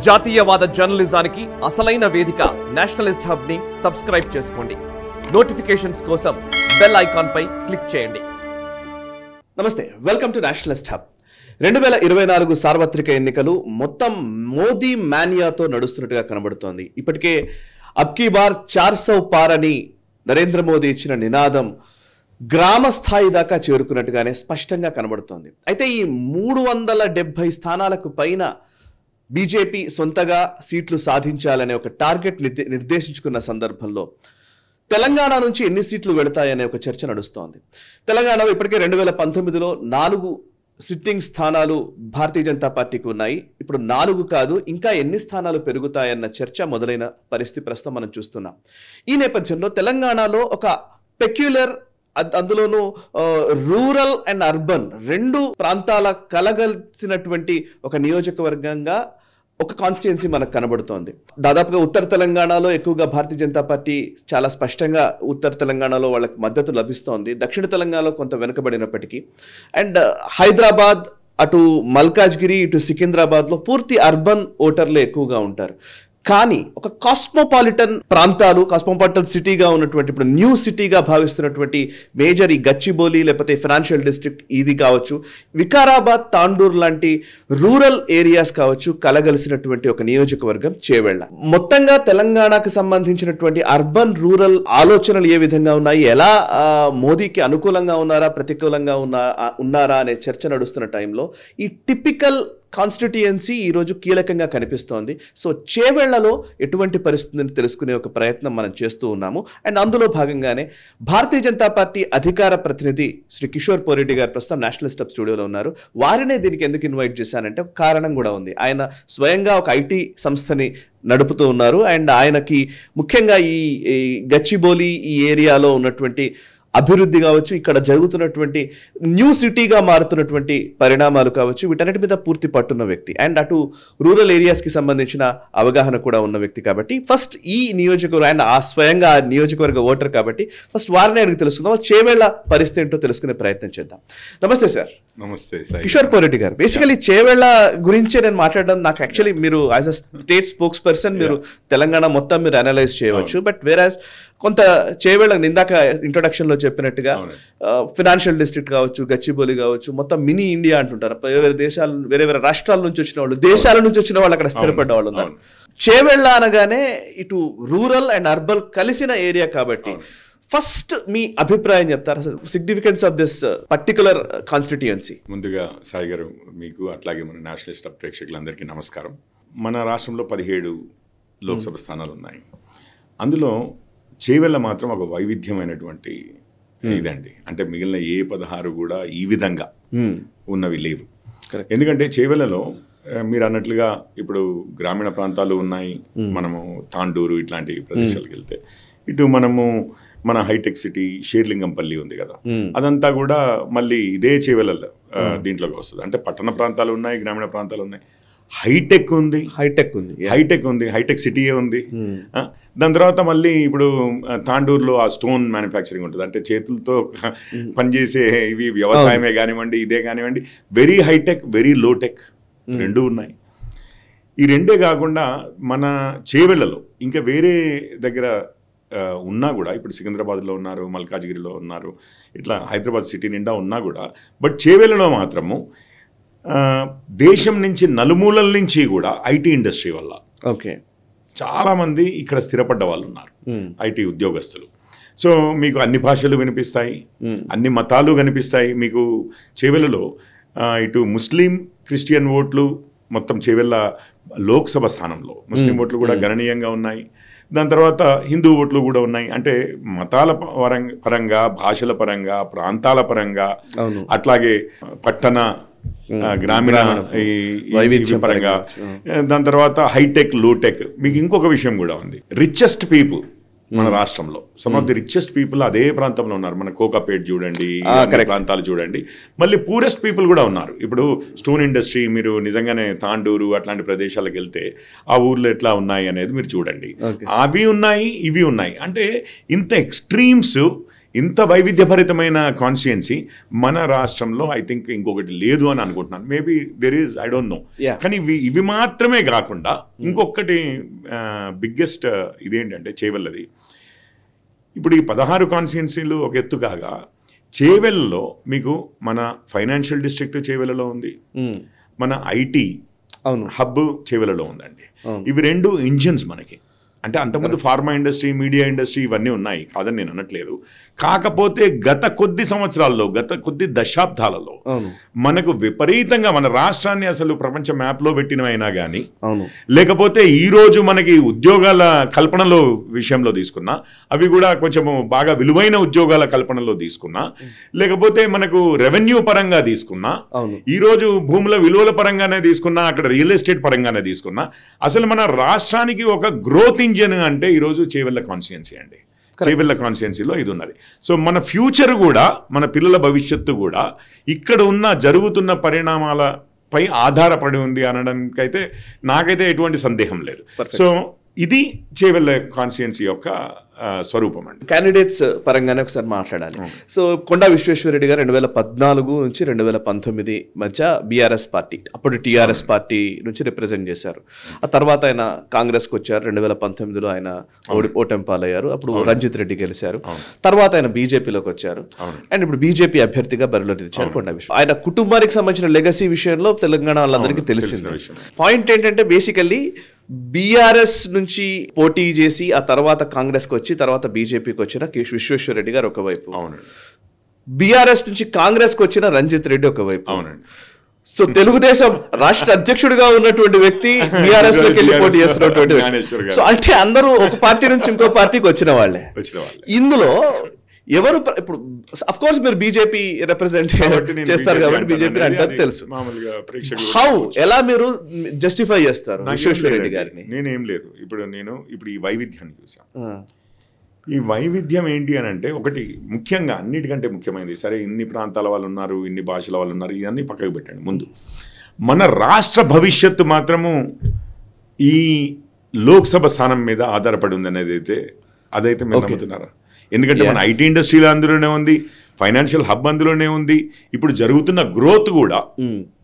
జాతీయవాద జర్నలిజానికి అసలైన వేదిక నేషనలిస్ట్ హబ్ ని సబ్స్క్రైబ్ చేసుకోండి. నోటిఫికేషన్స్ కోసం బెల్ ఐకాన్ పై క్లిక్ చేయండి. నమస్తే, వెల్కమ్ టు నేషనలిస్ట్ హబ్. 2024 సార్వత్రిక ఎన్నికలు మొత్తం మోదీ మానియాతో నడుస్తున్నట్టుగా కనబడుతోంది. ఇప్పటికే అబ్కీ బార్ 400 పార్ అని నరేంద్ర మోదీ ఇచ్చిన నినాదం గ్రామ స్థాయి దాకా చేరుకున్నట్టుగానే స్పష్టంగా కనబడుతోంది. అయితే ఈ 370 స్థానాలకు పైన బీజేపీ సొంతగా సీట్లు సాధించాలనే ఒక టార్గెట్ నిర్దేశించుకున్న సందర్భంలో తెలంగాణ నుంచి ఎన్ని సీట్లు వెళతాయనే ఒక చర్చ నడుస్తోంది. తెలంగాణలో ఇప్పటికే 2019లో 4 సిట్టింగ్ స్థానాలు భారతీయ జనతా పార్టీకి ఉన్నాయి. ఇప్పుడు 4 కాదు, ఇంకా ఎన్ని స్థానాలు పెరుగుతాయన్న చర్చ మొదలైన పరిస్థితి ప్రస్తుతం మనం చూస్తున్నాం. ఈ నేపథ్యంలో తెలంగాణలో ఒక పెక్యులర్, అందులోనూ రూరల్ అండ్ అర్బన్ 2 ప్రాంతాల కలగలిసినటువంటి ఒక నియోజకవర్గంగా ఒక కాన్స్టిట్యుయెన్సీ మనకు కనబడుతోంది. దాదాపుగా ఉత్తర తెలంగాణలో ఎక్కువగా భారతీయ జనతా పార్టీ చాలా స్పష్టంగా ఉత్తర తెలంగాణలో వాళ్ళకి మద్దతు లభిస్తోంది. దక్షిణ తెలంగాణలో కొంత వెనుకబడినప్పటికీ అండ్ హైదరాబాద్, అటు మల్కాజ్గిరి, ఇటు సికింద్రాబాద్లో పూర్తి అర్బన్ ఓటర్లు ఎక్కువగా ఉంటారు. కానీ ఒక కాస్మోపాలిటన్ ప్రాంతాలు, కాస్మోపాలిటన్ సిటీగా ఉన్నటువంటి, ఇప్పుడు న్యూ సిటీగా భావిస్తున్నటువంటి మేజర్ ఈ గచ్చిబౌలి లేకపోతే ఫైనాన్షియల్ డిస్ట్రిక్ట్ ఇది కావచ్చు, వికారాబాద్, తాండూర్ లాంటి రూరల్ ఏరియాస్ కావచ్చు, కలగలిసినటువంటి ఒక నియోజకవర్గం చేవెళ్ళ. మొత్తంగా తెలంగాణకు సంబంధించినటువంటి అర్బన్ రూరల్ ఆలోచనలు ఏ విధంగా ఉన్నాయి, ఎలా మోదీకి అనుకూలంగా ఉన్నారా, ప్రతికూలంగా ఉన్నారా అనే చర్చ నడుస్తున్న టైంలో ఈ టిపికల్ కాన్స్టిట్యుయెన్సీ ఈరోజు కీలకంగా కనిపిస్తోంది. సో చేవెళ్లలో ఎటువంటి పరిస్థితిని తెలుసుకునే ఒక ప్రయత్నం మనం చేస్తూ ఉన్నాము. అండ్ అందులో భాగంగానే భారతీయ జనతా పార్టీ అధికార ప్రతినిధి శ్రీ కిషోర్ పోరెడ్డి గారు ప్రస్తుతం నేషనలిస్ట్ హబ్ స్టూడియోలో ఉన్నారు. వారినే దీనికి ఎందుకు ఇన్వైట్ చేశానంటే ఒక కారణం కూడా ఉంది. ఆయన స్వయంగా ఒక ఐటీ సంస్థని నడుపుతూ ఉన్నారు. అండ్ ఆయనకి ముఖ్యంగా ఈ గచ్చిబౌలి ఈ ఏరియాలో ఉన్నటువంటి అభివృద్ధి కావచ్చు, ఇక్కడ జరుగుతున్నటువంటి న్యూ సిటీగా మారుతున్నటువంటి పరిణామాలు కావచ్చు, వీటన్నిటి మీద పూర్తి పట్టున్న వ్యక్తి అండ్ అటు రూరల్ ఏరియాస్కి సంబంధించిన అవగాహన కూడా ఉన్న వ్యక్తి. కాబట్టి ఫస్ట్ ఈ నియోజకవర్గం అండ్ స్వయంగా ఆ నియోజకవర్గ ఓటర్ కాబట్టి ఫస్ట్ వారిని అడిగి తెలుసుకుందాం, చేవేళ్ల పరిస్థితి ఏంటో తెలుసుకునే ప్రయత్నం చేద్దాం. నమస్తే సార్. నమస్తే కిషోర్ పోరెడ్డి గారు. బేసికలీ చేవేళ్ల గురించే నేను మాట్లాడడం, నాకు యాక్చువల్లీ మీరు as a state spokes person మీరు తెలంగాణ మొత్తం మీరు అనలైజ్ చేయవచ్చు. బట్ వేరాజ్ కొంత చేవేళ్ళ ఇందాక ఇంట్రొడక్షన్ లో చెప్పినట్టుగా ఫైనాన్షియల్ డిస్ట్రిక్ట్ కావచ్చు, గచ్చిబౌలి కావచ్చు, మొత్తం మినీ ఇండియా అంటుంటారు. వేరే వేరే రాష్ట్రాల నుంచి వచ్చిన వాళ్ళు, దేశాల నుంచి వచ్చిన వాళ్ళు అక్కడ స్థిరపడ్డ వాళ్ళు ఉన్నారు. చేవేళ్ళ అనగానే ఇటు రూరల్ అండ్ అర్బన్ కలిసిన ఏరియా కాబట్టి ఫస్ట్ మీ అభిప్రాయం చెప్తారు, అసలు significance of this particular constituency. ముందుగా సాయి గారు మీకు, అట్లాగే మన నేషనలిస్ట్ ప్రేక్షకులందరికీ నమస్కారం. మన రాష్ట్రంలో 17 లోక్సభ స్థానాలు ఉన్నాయి. అందులో చేవెళ్ళ మాత్రం ఒక వైవిధ్యమైనటువంటి ఇదండి. అంటే మిగిలిన ఏ 16 కూడా ఈ విధంగా ఉన్నవి లేవు. ఎందుకంటే చేవెళ్ళలో మీరు అన్నట్లుగా ఇప్పుడు గ్రామీణ ప్రాంతాలు ఉన్నాయి. మనము తాండూరు ఇట్లాంటి ప్రదేశాలకు వెళ్తే ఇటు మనము మన హైటెక్ సిటీ షేర్లింగంపల్లి ఉంది కదా, అదంతా కూడా మళ్ళీ ఇదే చేవెళ్ళ దీంట్లోకి వస్తుంది. అంటే పట్టణ ప్రాంతాలు ఉన్నాయి, గ్రామీణ ప్రాంతాలు ఉన్నాయి, హైటెక్ ఉంది, హైటెక్ సిటీయే ఉంది. దాని తర్వాత మళ్ళీ ఇప్పుడు తాండూరులో ఆ స్టోన్ మ్యానుఫ్యాక్చరింగ్ ఉంటుంది. అంటే చేతులతో పనిచేసే ఇవి వ్యవసాయమే కానివ్వండి, ఇదే కానివ్వండి, వెరీ హైటెక్, వెరీ లోటెక్ 2 ఉన్నాయి. ఈ 2 కాకుండా మన చేవెళ్ళలో ఇంకా వేరే దగ్గర ఉన్నా కూడా, ఇప్పుడు సికింద్రాబాద్లో ఉన్నారు, మల్కాజ్గిరిలో ఉన్నారు, ఇట్లా హైదరాబాద్ సిటీ నిండా ఉన్నా కూడా, బట్ చేవెళ్ళలో మాత్రము దేశం నుంచి నలుమూలల నుంచి కూడా ఐటీ ఇండస్ట్రీ వల్ల చాలామంది ఇక్కడ స్థిరపడ్డ వాళ్ళు ఉన్నారు, ఐటీ ఉద్యోగస్తులు. సో మీకు అన్ని భాషలు వినిపిస్తాయి, అన్ని మతాలు కనిపిస్తాయి. మీకు చేవెళ్ళలో ఇటు ముస్లిం, క్రిస్టియన్ ఓట్లు మొత్తం చేవెళ్ళ లోక్సభ స్థానంలో ముస్లిం ఓట్లు కూడా గణనీయంగా ఉన్నాయి. దాని తర్వాత హిందూ ఓట్లు కూడా ఉన్నాయి. అంటే మతాల పరంగా, భాషల పరంగా, ప్రాంతాల పరంగా, అట్లాగే పట్టణ గ్రామీణ వైవిధ్య పరంగా, దాని తర్వాత హైటెక్, లోటెక్. మీకు ఇంకొక విషయం కూడా ఉంది, రిచెస్ట్ పీపుల్ మన రాష్ట్రంలో, some of the richest people అదే ప్రాంతంలో ఉన్నారు. మన కోకాపేట్ చూడండి, ప్రాంతాలు చూడండి, మళ్ళీ పూరెస్ట్ పీపుల్ కూడా ఉన్నారు. ఇప్పుడు స్టోన్ ఇండస్ట్రీ మీరు నిజంగానే తాండూరు అట్లాంటి ప్రదేశాలకు వెళ్తే ఆ ఊర్లో ఎట్లా ఉన్నాయి అనేది మీరు చూడండి. అవి ఉన్నాయి, ఇవి ఉన్నాయి. అంటే ఇంత ఎక్స్ట్రీమ్స్ ఇంత వైవిధ్యభరితమైన కాన్స్టిట్యుయెన్సీ మన రాష్ట్రంలో ఐ థింక్ ఇంకొకటి లేదు అని అనుకుంటున్నాను. Maybe there is, I don't know. కానీ ఇవి మాత్రమే కాకుండా ఇంకొకటి బిగ్గెస్ట్ ఇదేంటంటే చేవెళ్ళది. ఇప్పుడు ఈ 16 కాన్స్టిట్యుయెన్సీలు ఒక ఎత్తు కాగా చేవెళ్ళలో మీకు మన ఫైనాన్షియల్ డిస్ట్రిక్ట్ చేవెళ్ళలో ఉంది, మన ఐటీ హబ్ చేవెళ్ళలో ఉందండి. ఇవి 2 ఇంజిన్స్ మనకి. అంటే అంతకుముందు ఫార్మా ఇండస్ట్రీ, మీడియా ఇండస్ట్రీ ఇవన్నీ ఉన్నాయి, కాదని నేను అనట్లేదు. కాకపోతే గత కొద్ది సంవత్సరాల్లో, గత కొద్ది దశాబ్దాలలో మనకు విపరీతంగా మన రాష్ట్రాన్ని అసలు ప్రపంచ మ్యాప్లో పెట్టినవైనా కానీ, లేకపోతే ఈరోజు మనకి ఉద్యోగాల కల్పనలో విషయంలో తీసుకున్నా, అవి కూడా కొంచెం బాగా విలువైన ఉద్యోగాల కల్పనలో తీసుకున్నా, లేకపోతే మనకు రెవెన్యూ పరంగా తీసుకున్నా, ఈరోజు భూముల విలువల పరంగానే తీసుకున్నా, అక్కడ రియల్ ఎస్టేట్ పరంగానే తీసుకున్నా, అసలు మన రాష్ట్రానికి ఒక గ్రోత్ ఇంజన్ అంటే ఈరోజు చేవెళ్ళ కాన్స్టిట్యుయెన్సీ అండి. చేవెళ్ళ కాన్స్టిట్యుయెన్సీలో ఇది ఉన్నది. సో మన ఫ్యూచర్ కూడా, మన పిల్లల భవిష్యత్తు కూడా ఇక్కడ ఉన్న జరుగుతున్న పరిణామాలపై ఆధారపడి ఉంది అనడానికైతే నాకైతే ఎటువంటి సందేహం లేదు. సో ఇది చేవెళ్ళ కాన్స్టిట్యుయెన్సీ యొక్క స్వరూపం అండి. క్యాండిడేట్స్ పరంగానే ఒకసారి మాట్లాడాలి. సో కొండా విశ్వేశ్వరరెడ్డి గారు 2014 నుంచి 2019 మధ్య బీఆర్ఎస్ పార్టీ, అప్పుడు టీఆర్ఎస్ పార్టీ నుంచి రిప్రజెంట్ చేశారు. ఆ తర్వాత ఆయన కాంగ్రెస్కి వచ్చారు. 2019లో ఆయన ఓటమి పాలయ్యారు. అప్పుడు రంజిత్ రెడ్డి గెలిచారు. తర్వాత ఆయన బీజేపీలోకి వచ్చారు. అండ్ ఇప్పుడు బీజేపీ అభ్యర్థిగా బరిలో నిలిచారు కొండా విశ్వ. ఆయన కుటుంబానికి సంబంధించిన లెగసీ విషయంలో తెలంగాణ వాళ్ళందరికీ తెలిసింది. పాయింట్ ఏంటంటే బేసికల్లీ బీఆర్ఎస్ నుంచి పోటీ చేసి ఆ తర్వాత కాంగ్రెస్కి వచ్చి తర్వాత బీజేపీకి వచ్చిన విశ్వేశ్వరరెడ్డి గారు ఒకవైపు, బీఆర్ఎస్ నుంచి కాంగ్రెస్కి వచ్చిన రంజిత్ రెడ్డి ఒకవైపు. సో తెలుగుదేశం రాష్ట్ర అధ్యక్షుడిగా ఉన్నటువంటి వ్యక్తి బీఆర్ఎస్ లోకి వెళ్ళి పోటీ చేస్తున్నటువంటి వ్యక్తి. సో అంటే అందరూ ఒక పార్టీ నుంచి ఇంకో పార్టీకి వచ్చిన వాళ్ళే. ఇందులో ఎవరు ఇప్పుడు అఫ్ కోర్స్ మీరు బీజేపీ రిప్రజెంట్ చేస్తారు కాబట్టి బీజేపీ అంటే తెలుసు. హౌ ఎలా మీరు జస్టిఫై చేస్తారు విశ్వేశ్వరరెడ్డి గారిని? నేనేం లేదు, ఇప్పుడు ఈ వైవిధ్యాన్ని చూసాను. ఈ వైవిధ్యం ఏంటి అని అంటే, ఒకటి ముఖ్యంగా అన్నిటికంటే ముఖ్యమైనది, సరే ఇన్ని ప్రాంతాల వాళ్ళు ఉన్నారు, ఇన్ని భాషల వాళ్ళు ఉన్నారు, ఇవన్నీ పక్కకు పెట్టండి. ముందు మన రాష్ట్ర భవిష్యత్తు మాత్రము ఈ లోక్సభ స్థానం మీద ఆధారపడి ఉంది అనేది అదైతే మీరు నమ్ముతున్నారా? ఎందుకంటే మన ఐటీ ఇండస్ట్రీలో అందులోనే ఉంది, ఫైనాన్షియల్ హబ్ అందులోనే ఉంది. ఇప్పుడు జరుగుతున్న గ్రోత్ కూడా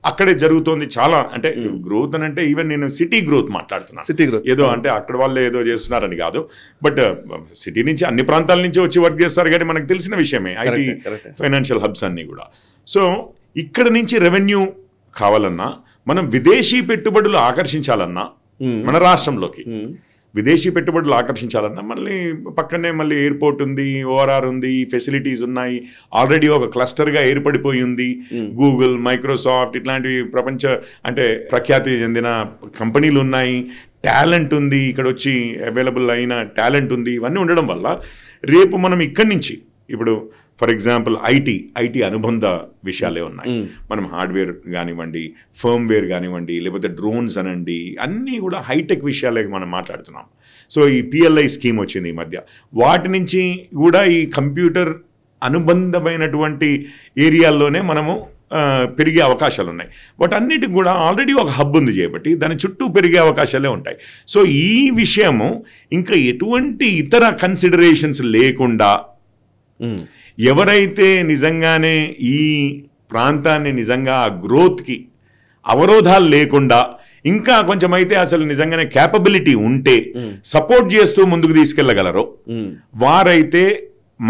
అక్కడే జరుగుతోంది. చాలా అంటే గ్రోత్ అని అంటే ఈవెన్ నేను సిటీ గ్రోత్ మాట్లాడుతున్నాను. సిటీ గ్రోత్ ఏదో అంటే అక్కడ వాళ్ళే ఏదో చేస్తున్నారని కాదు, బట్ సిటీ నుంచి అన్ని ప్రాంతాల నుంచి వచ్చి వర్క్ చేస్తారు. కానీ మనకు తెలిసిన విషయమే ఐటీ ఫైనాన్షియల్ హబ్స్ అన్నీ కూడా. సో ఇక్కడ నుంచి రెవెన్యూ కావాలన్నా, మనం విదేశీ పెట్టుబడులు ఆకర్షించాలన్నా మన రాష్ట్రంలోకి విదేశీ పెట్టుబడులు ఆకర్షించాలన్నా మళ్ళీ పక్కనే మళ్ళీ ఎయిర్పోర్ట్ ఉంది, ఓఆర్ఆర్ ఉంది, ఫెసిలిటీస్ ఉన్నాయి, ఆల్రెడీ ఒక క్లస్టర్గా ఏర్పడిపోయి ఉంది. గూగుల్, మైక్రోసాఫ్ట్ ఇట్లాంటివి ప్రపంచ అంటే ప్రఖ్యాతి చెందిన కంపెనీలు ఉన్నాయి, టాలెంట్ ఉంది, ఇక్కడ వచ్చి అవైలబుల్ అయిన టాలెంట్ ఉంది. ఇవన్నీ ఉండడం వల్ల రేపు మనం ఇక్కడి నుంచి ఇప్పుడు ఫర్ ఎగ్జాంపుల్ ఐటీ అనుబంధ విషయాలే ఉన్నాయి. మనం హార్డ్వేర్ కానివ్వండి, ఫర్మ్వేర్ కానివ్వండి, లేకపోతే డ్రోన్స్ అనండి, అన్నీ కూడా హైటెక్ విషయాలే మనం మాట్లాడుతున్నాం. సో ఈ పిఎల్ఐ స్కీమ్ వచ్చింది ఈ మధ్య, వాటి నుంచి కూడా ఈ కంప్యూటర్ అనుబంధమైనటువంటి ఏరియాల్లోనే మనము పెరిగే అవకాశాలు ఉన్నాయి. వాటన్నిటికి కూడా ఆల్రెడీ ఒక హబ్ ఉంది చేయబట్టి దాని చుట్టూ పెరిగే అవకాశాలే ఉంటాయి. సో ఈ విషయము ఇంకా ఎటువంటి ఇతర కన్సిడరేషన్స్ లేకుండా ఎవరైతే నిజంగానే ఈ ప్రాంతాన్ని నిజంగా ఆ గ్రోత్కి అవరోధాలు లేకుండా ఇంకా కొంచెం అయితే అసలు నిజంగానే క్యాపబిలిటీ ఉంటే సపోర్ట్ చేస్తూ ముందుకు తీసుకెళ్ళగలరో వారైతే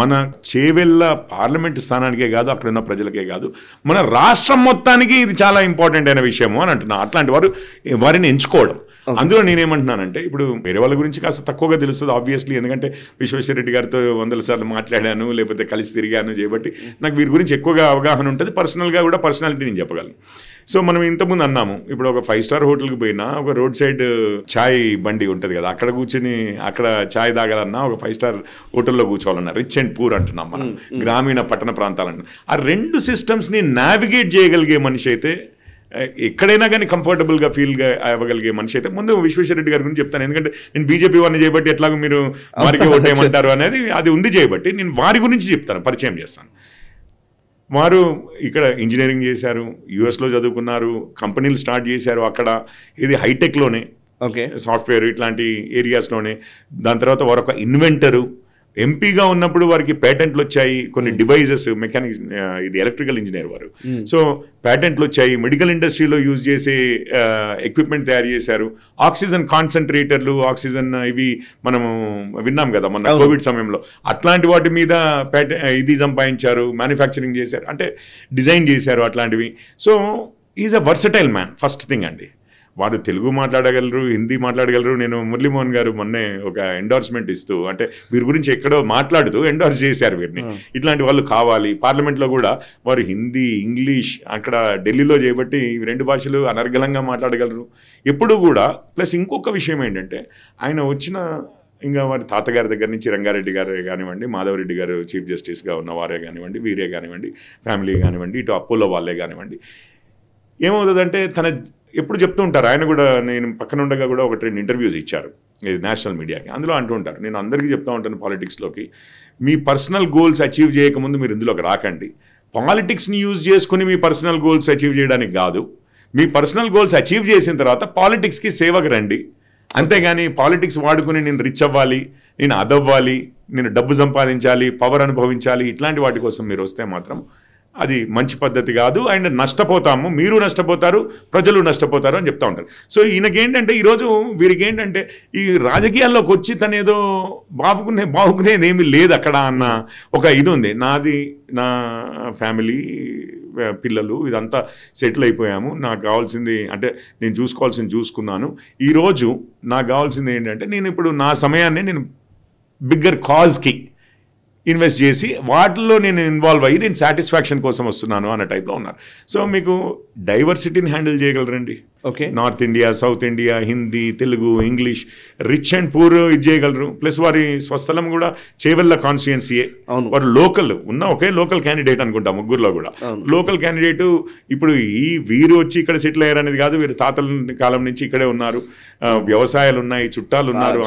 మన చేవెళ్ళ పార్లమెంటు స్థానానికే కాదు, అక్కడ ఉన్న ప్రజలకే కాదు, మన రాష్ట్రం మొత్తానికి ఇది చాలా ఇంపార్టెంట్ అయిన విషయము అని అంటున్నా. అట్లాంటి వారిని ఎంచుకోవడం. అందులో నేనేమంటున్నానంటే, ఇప్పుడు వేరే వాళ్ళ గురించి కాస్త తక్కువగా తెలుస్తుంది ఆబ్వియస్లీ, ఎందుకంటే విశ్వేశ్వరరెడ్డి గారితో 100 సార్లు మాట్లాడాను, లేకపోతే కలిసి తిరిగాను చేయబట్టి నాకు వీరి గురించి ఎక్కువగా అవగాహన ఉంటుంది. పర్సనల్గా కూడా పర్సనాలిటీ నేను చెప్పగలను. సో మనం ఇంతకుముందు అన్నాము, ఇప్పుడు ఒక 5-స్టార్ హోటల్కి పోయినా ఒక రోడ్ సైడ్ ఛాయ్ బండి ఉంటుంది కదా, అక్కడ కూర్చొని అక్కడ ఛాయ్ తాగాలన్నా ఒక 5-స్టార్ హోటల్లో కూర్చోవాలన్నా, రిచ్ అండ్ పూర్ అంటున్నాం మనం, గ్రామీణ పట్టణ ప్రాంతాలన్నా, ఆ 2 సిస్టమ్స్ని నావిగేట్ చేయగలిగే మనిషి అయితే, ఎక్కడైనా కానీ కంఫర్టబుల్గా ఫీల్గా అవ్వగలిగే మనిషి అయితే ముందు విశ్వేశ్వరరెడ్డి గారి గురించి చెప్తాను. ఎందుకంటే నేను బీజేపీ వారిని చేయబట్టి ఎట్లాగో మీరు వారికి ఓటేయమంటారు అనేది అది ఉంది చేయబట్టి నేను వారి గురించి చెప్తాను, పరిచయం చేస్తాను. వారు ఇక్కడ ఇంజనీరింగ్ చేశారు, యూఎస్లో చదువుకున్నారు, కంపెనీలు స్టార్ట్ చేశారు అక్కడ, ఇది హైటెక్లోనే, సాఫ్ట్వేర్ ఇట్లాంటి ఏరియాస్లోనే. దాని తర్వాత వారు ఒక ఇన్వెంటరు, ఎంపీగా ఉన్నప్పుడు వారికి పేటెంట్లు వచ్చాయి, కొన్ని డివైజెస్ మెకానిక్, ఇది ఎలక్ట్రికల్ ఇంజనీర్ వారు. సో పేటెంట్లు వచ్చాయి, మెడికల్ ఇండస్ట్రీలో యూజ్ చేసే ఎక్విప్మెంట్ తయారు చేశారు. ఆక్సిజన్ కాన్సన్ట్రేటర్లు, ఆక్సిజన్ ఇవి మనము విన్నాం కదా మొన్న కోవిడ్ సమయంలో, అట్లాంటి వాటి మీద ఇది సంపాదించారు, మ్యానుఫ్యాక్చరింగ్ చేశారు, అంటే డిజైన్ చేశారు అట్లాంటివి. So is a versatile man first thing అండి. వారు తెలుగు మాట్లాడగలరు, హిందీ మాట్లాడగలరు. నేను మురళీమోహన్ గారు మొన్నే ఒక ఎండార్స్మెంట్ ఇస్తూ, అంటే వీరి గురించి ఎక్కడో మాట్లాడుతూ ఎండార్స్ చేశారు వీరిని. ఇట్లాంటి వాళ్ళు కావాలి. పార్లమెంట్లో కూడా వారు హిందీ, ఇంగ్లీష్ అక్కడ ఢిల్లీలో చేయబట్టి ఈ 2 భాషలు అనర్గళంగా మాట్లాడగలరు ఎప్పుడు కూడా. ప్లస్ ఇంకొక విషయం ఏంటంటే, ఆయన వచ్చిన ఇంకా వారి తాతగారి దగ్గర నుంచి రంగారెడ్డి గారు కానివ్వండి, మాధవరెడ్డి గారు చీఫ్ జస్టిస్గా ఉన్న వారే కానివ్వండి, వీరే కానివ్వండి, ఫ్యామిలీ కానివ్వండి, ఇటు అపోలో వాళ్ళే కానివ్వండి, ఏమవుతుందంటే తన ఎప్పుడు చెప్తూ ఉంటారు. ఆయన కూడా, నేను పక్కన ఉండగా కూడా 1-2 ఇంటర్వ్యూస్ ఇచ్చారు ఇది నేషనల్ మీడియాకి. అందులో అంటూ ఉంటారు, నేను అందరికీ చెప్తూ ఉంటాను పాలిటిక్స్లోకి, మీ పర్సనల్ గోల్స్ అచీవ్ చేయకముందు మీరు ఇందులోకి రాకండి. పాలిటిక్స్ని యూజ్ చేసుకుని మీ పర్సనల్ గోల్స్ అచీవ్ చేయడానికి కాదు, మీ పర్సనల్ గోల్స్ అచీవ్ చేసిన తర్వాత పాలిటిక్స్కి సేవకు రండి. అంతేగాని పాలిటిక్స్ వాడుకుని నేను రిచ్ అవ్వాలి, నేను అదవ్వాలి, నేను డబ్బు సంపాదించాలి, పవర్ అనుభవించాలి, ఇట్లాంటి వాటి కోసం మీరు వస్తే మాత్రం అది మంచి పద్ధతి కాదు. అండ్ నష్టపోతాము, మీరు నష్టపోతారు, ప్రజలు నష్టపోతారు అని చెప్తా ఉంటారు. సో ఈయనకేంటంటే ఈరోజు వీరికి ఏంటంటే ఈ రాజకీయాల్లోకి వచ్చి తనేదో బాగుకునేది ఏమీ లేదు అక్కడ అన్న ఒక ఇది ఉంది. నాది, నా ఫ్యామిలీ, పిల్లలు ఇదంతా సెటిల్ అయిపోయాము, నాకు కావాల్సింది అంటే నేను చూసుకోవాల్సింది చూసుకున్నాను. ఈరోజు నాకు కావాల్సింది ఏంటంటే, నేను ఇప్పుడు నా సమయాన్ని నేను బిగ్గర్ కాజ్కి ఇన్వెస్ట్ చేసి వాటిల్లో నేను ఇన్వాల్వ్ అయ్యి నేను సాటిస్ఫాక్షన్ కోసం వస్తున్నాను అన్న టైప్లో ఉన్నారు. సో మీకు డైవర్సిటీని హ్యాండిల్ చేయగలరండి. Okay, North India, South India, Hindi, Telugu, English, rich and poor ఇది చేయగలరు. ప్లస్ వారి స్వస్థలం కూడా చేవెళ్ళ కాన్స్టిట్యుయెన్సీయే. వారు లోకల్ ఉన్న ఒకే లోకల్ క్యాండిడేట్ అనుకుంటా, ముగ్గురులో కూడా లోకల్ క్యాండిడేట్. ఇప్పుడు వీరు వచ్చి ఇక్కడ సెటిల్ అయ్యారు అనేది కాదు, వీరు తాతల కాలం నుంచి ఇక్కడే ఉన్నారు, వ్యవసాయాలు ఉన్నాయి, చుట్టాలు ఉన్నారు.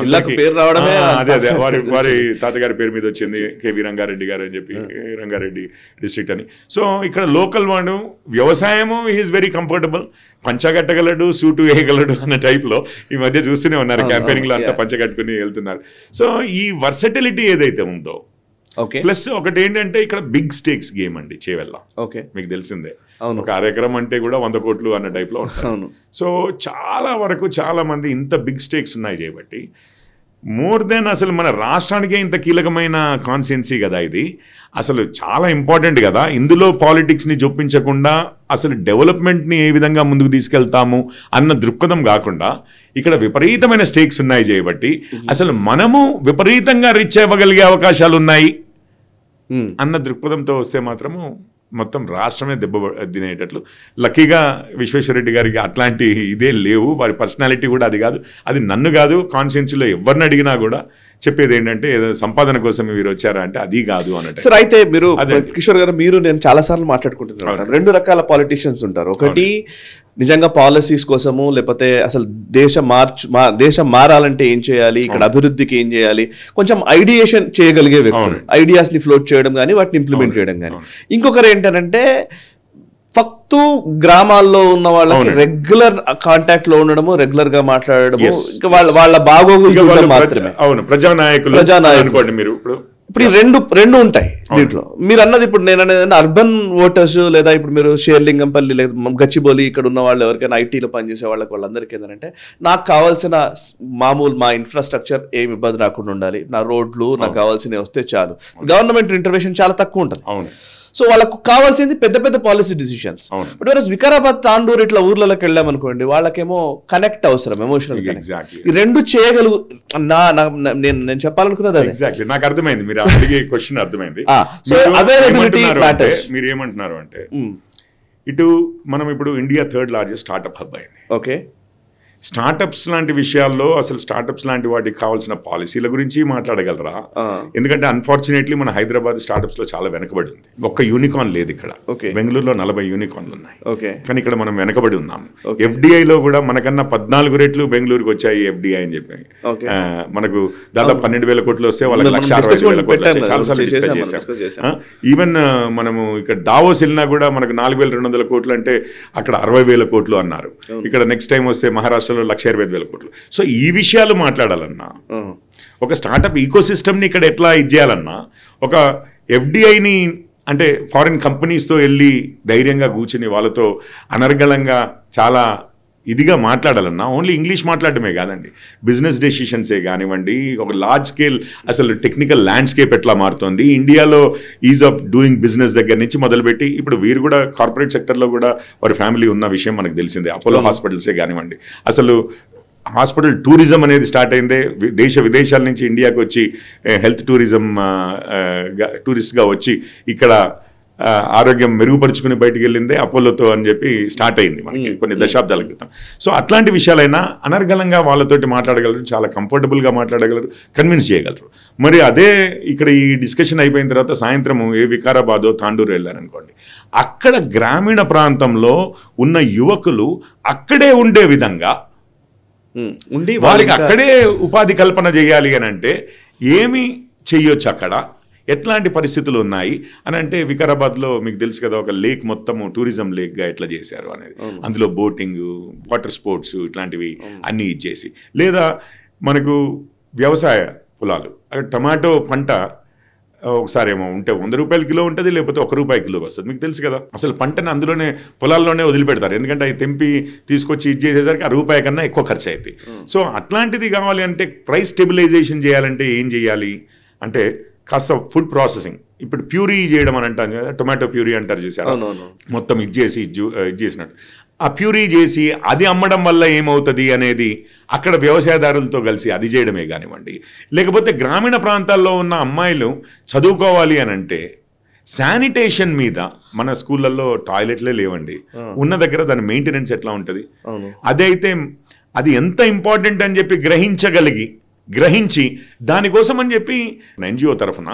అదే వారి తాతగారి పేరు మీద వచ్చింది కేవీ రంగారెడ్డి గారు అని చెప్పి, రంగారెడ్డి డిస్ట్రిక్ట్ అని. సో ఇక్కడ లోకల్ వాడు వ్యవసాయము ఈజ్ వెరీ కంఫర్టబుల్, పంచగట్టగలడు, సూటు వేయగలడు అన్న టైప్లో ఈ మధ్య చూస్తూనే ఉన్నారు. క్యాంపెయినింగ్లో అంతా పంచగట్టుకుని వెళ్తున్నారు. సో ఈ వర్సటిలిటీ ఏదైతే ఉందో, ప్లస్ ఒకటి ఏంటంటే ఇక్కడ బిగ్ స్టేక్స్ గేమ్ అండి చేవెళ్ళ. ఓకే, మీకు తెలిసిందే, ఒక అరెకరం అంటే కూడా 100 కోట్లు అన్న టైప్లో ఉంటారు. సో చాలా వరకు చాలా మంది ఇంత బిగ్ స్టేక్స్ ఉన్నాయి చేయబట్టి, మోర్ దెన్ అసలు మన రాష్ట్రానికే ఇంత కీలకమైన కాన్స్టిట్యుయెన్సీ కదా ఇది, అసలు చాలా ఇంపార్టెంట్ కదా. ఇందులో పాలిటిక్స్ని జొప్పించకుండా అసలు డెవలప్మెంట్ని ఏ విధంగా ముందుకు తీసుకెళ్తాము అన్న దృక్పథం కాకుండా ఇక్కడ విపరీతమైన స్టేక్స్ ఉన్నాయి చేయబట్టి అసలు మనము విపరీతంగా రిచ్ అవ్వగలిగే అవకాశాలు ఉన్నాయి అన్న దృక్పథంతో వస్తే మాత్రము మొత్తం రాష్ట్రమే దెబ్బ తినేటట్లు. లక్కీగా విశ్వేశ్వరరెడ్డి గారికి అట్లాంటి ఇదే లేవు, వారి పర్సనాలిటీ కూడా అది కాదు. అది నన్ను కాదు, కాన్స్టిట్యుయెన్సీలో ఎవరిని అడిగినా కూడా చెప్పేది ఏంటంటే ఏదో సంపాదన కోసం మీరు వచ్చారా అంటే అది కాదు అన్నట్టు. సార్ అయితే మీరు కిషోర్ గారు, మీరు నేను చాలాసార్లు మాట్లాడుకుంటున్నాను, 2 రకాల పాలిటీషియన్స్ ఉంటారు. ఒకటి నిజంగా పాలసీస్ కోసము, లేకపోతే అసలు దేశం మారాలంటే ఏం చేయాలి, ఇక్కడ అభివృద్ధికి ఏం చేయాలి, కొంచెం ఐడియేషన్ చేయగలిగే వ్యక్తులు, ఐడియాస్ ని ఫ్లోట్ చేయడం కానీ వాటిని ఇంప్లిమెంట్ చేయడం కానీ. ఇంకొకరు ఏంటంటే ఫక్తు గ్రామాల్లో ఉన్న వాళ్ళకి రెగ్యులర్ కాంటాక్ట్ లో ఉండడము, రెగ్యులర్ గా మాట్లాడడము, ఇంకా వాళ్ళ బాగోగులు మాత్రమే. అవును, ప్రజానాయకులు అనుకోండి మీరు. ఇప్పుడు రెండు ఉంటాయి దీంట్లో. మీరు అన్నది, ఇప్పుడు నేను అనేది అర్బన్ ఓటర్స్, లేదా ఇప్పుడు మీరు షేర్లింగంపల్లి లేదా గచ్చిబౌలి ఇక్కడ ఉన్న వాళ్ళు ఎవరికైనా ఐటీలో పనిచేసే వాళ్ళందరికీ ఏంటంటే, నాకు కావాల్సిన మామూలు మా ఇన్ఫ్రాస్ట్రక్చర్ ఏమి ఇబ్బంది రాకుండా ఉండాలి, నా రోడ్లు నాకు కావాల్సినవి వస్తే చాలు. గవర్నమెంట్ ఇంటర్వెన్షన్ చాలా తక్కువ ఉంటుంది. సో వాళ్ళకు కావాల్సింది పెద్ద పెద్ద పాలసీ డిసిషన్స్. బట్ వేరే వికారాబాద్, తాండూరు ఇట్లా ఊర్లలోకి వెళ్ళామనుకోండి, వాళ్ళకేమో కనెక్ట్ అవసరం, ఎమోషనల్. ఈ 2 చేయగలుగు నేను చెప్పాలనుకున్నది అదే. ఎగ్జాక్ట్లీ, నాకు అర్థమైంది మీరు అడిగే క్వశ్చన్ అర్థమైంది. So availability matters. మీరు ఏమంటున్నారు అంటే, ఇటు మనం ఇప్పుడు India 3rd largest startup hub అయింది. ఓకే, స్టార్టప్స్ లాంటి విషయాల్లో అసలు స్టార్టప్స్ లాంటి వాటికి కావాల్సిన పాలసీల గురించి మాట్లాడగలరా? ఎందుకంటే అన్ఫార్చునేట్లీ మన హైదరాబాద్ స్టార్టప్స్ లో చాలా వెనకబడి ఉంది. ఒక్క యూనికార్న్ లేదు ఇక్కడ. బెంగళూరులో 40 యూనికార్న్లు ఉన్నాయి, కానీ ఇక్కడ మనం వెనకబడి ఉన్నాము. ఎఫ్డిఐలో కూడా మనకన్నా 14 రెట్లు బెంగళూరుకి వచ్చాయి ఎఫ్డిఐ అని చెప్పి. మనకు దాదాపు 12,000 కోట్లు వస్తే వాళ్ళకి 1,60,000 కోట్లు వచ్చాయి. చాలాసార్లు డిస్కస్ చేశాం. ఈవెన్ మనము ఇక్కడ డావోస్ వెళ్ళినా కూడా మనకు 4,200 కోట్లు అంటే అక్కడ 60,000 కోట్లు అన్నారు. ఇక్కడ నెక్స్ట్ టైం వస్తే మహారాష్ట్ర సంవత్సరంలో 1,25,000 కోట్లు. సో ఈ విషయాలు మాట్లాడాలన్నా, ఒక స్టార్టప్ ఈకోసిస్టమ్ని ఇక్కడ ఎట్లా చేయాలన్నా, ఒక ఎఫ్డిఐని అంటే ఫారిన్ కంపెనీస్తో వెళ్ళి ధైర్యంగా కూర్చుని వాళ్ళతో అనర్గళంగా చాలా ఇదిగా మాట్లాడాలన్నా ఓన్లీ ఇంగ్లీష్ మాట్లాడటమే కాదండి, బిజినెస్ డెసిషన్సే కానివ్వండి, ఒక లార్జ్ స్కేల్ అసలు టెక్నికల్ ల్యాండ్స్కేప్ ఎట్లా మారుతుంది, ఇండియాలో ఈజ్ ఆఫ్ డూయింగ్ బిజినెస్ దగ్గర నుంచి మొదలుపెట్టి ఇప్పుడు వీరు కూడా కార్పొరేట్ సెక్టర్లో కూడా వారి ఫ్యామిలీ ఉన్న విషయం మనకు తెలిసిందే. అపోలో హాస్పిటల్సే కానివ్వండి, అసలు హాస్పిటల్ టూరిజం అనేది స్టార్ట్ అయిందే దేశ విదేశాల నుంచి ఇండియాకి వచ్చి హెల్త్ టూరిజం టూరిస్ట్గా వచ్చి ఇక్కడ ఆరోగ్యం మెరుగుపరుచుకుని బయటికి వెళ్ళిందే అపోలోతో అని చెప్పి స్టార్ట్ అయింది మనకి కొన్ని దశాబ్దాల క్రితం. సో అట్లాంటి విషయాలైనా అనర్గళంగా వాళ్ళతోటి మాట్లాడగలరు, చాలా కంఫర్టబుల్గా మాట్లాడగలరు, కన్విన్స్ చేయగలరు. మరి అదే ఇక్కడ ఈ డిస్కషన్ అయిపోయిన తర్వాత సాయంత్రము వికారాబాదో తాండూరు వెళ్ళారనుకోండి, అక్కడ గ్రామీణ ప్రాంతంలో ఉన్న యువకులు అక్కడే ఉండే విధంగా ఉండి వారికి అక్కడే ఉపాధి కల్పన చేయాలి అని అంటే ఏమి చెయ్యొచ్చు, అక్కడ ఎట్లాంటి పరిస్థితులు ఉన్నాయి అని అంటే వికారాబాద్లో మీకు తెలుసు కదా, ఒక లేక్ మొత్తము టూరిజం లేక్గా ఎట్లా చేశారు అనేది, అందులో బోటింగ్, వాటర్ స్పోర్ట్స్ ఇట్లాంటివి అన్నీ ఇచ్చేసి, లేదా మనకు వ్యవసాయ పొలాలు, టమాటో పంట ఒకసారి ఏమో ఉంటే 100 రూపాయల కిలో ఉంటుంది, లేకపోతే ₹1 కిలో వస్తుంది. మీకు తెలుసు కదా, అసలు పంటను అందులోనే పొలాల్లోనే వదిలిపెడతారు, ఎందుకంటే అవి తెంపి తీసుకొచ్చి ఇది చేసేసరికి ₹1 కన్నా ఎక్కువ ఖర్చు అవుతాయి. సో అట్లాంటిది కావాలి అంటే ప్రైస్ స్టెబిలైజేషన్ చేయాలంటే ఏం చేయాలి అంటే కాస్త ఫుడ్ ప్రాసెసింగ్, ఇప్పుడు ప్యూరీ చేయడం అని అంటాను కదా, టొమాటో ప్యూరీ అంటారు చూసారు, మొత్తం ఇది చేసినట్టు ఆ ప్యూరీ చేసి అది అమ్మడం వల్ల ఏమవుతుంది అనేది అక్కడ వ్యవసాయదారులతో కలిసి అది చేయడమే కానివ్వండి, లేకపోతే గ్రామీణ ప్రాంతాల్లో ఉన్న అమ్మాయిలు చదువుకోవాలి అని అంటే శానిటేషన్ మీద మన స్కూళ్ళల్లో టాయిలెట్లే లేవండి, ఉన్న దగ్గర దాని మెయింటెనెన్స్ ఎట్లా ఉంటుంది, అదైతే అది ఎంత ఇంపార్టెంట్ అని చెప్పి గ్రహించి దానికోసం అని చెప్పి ఎన్జిఓ తరఫున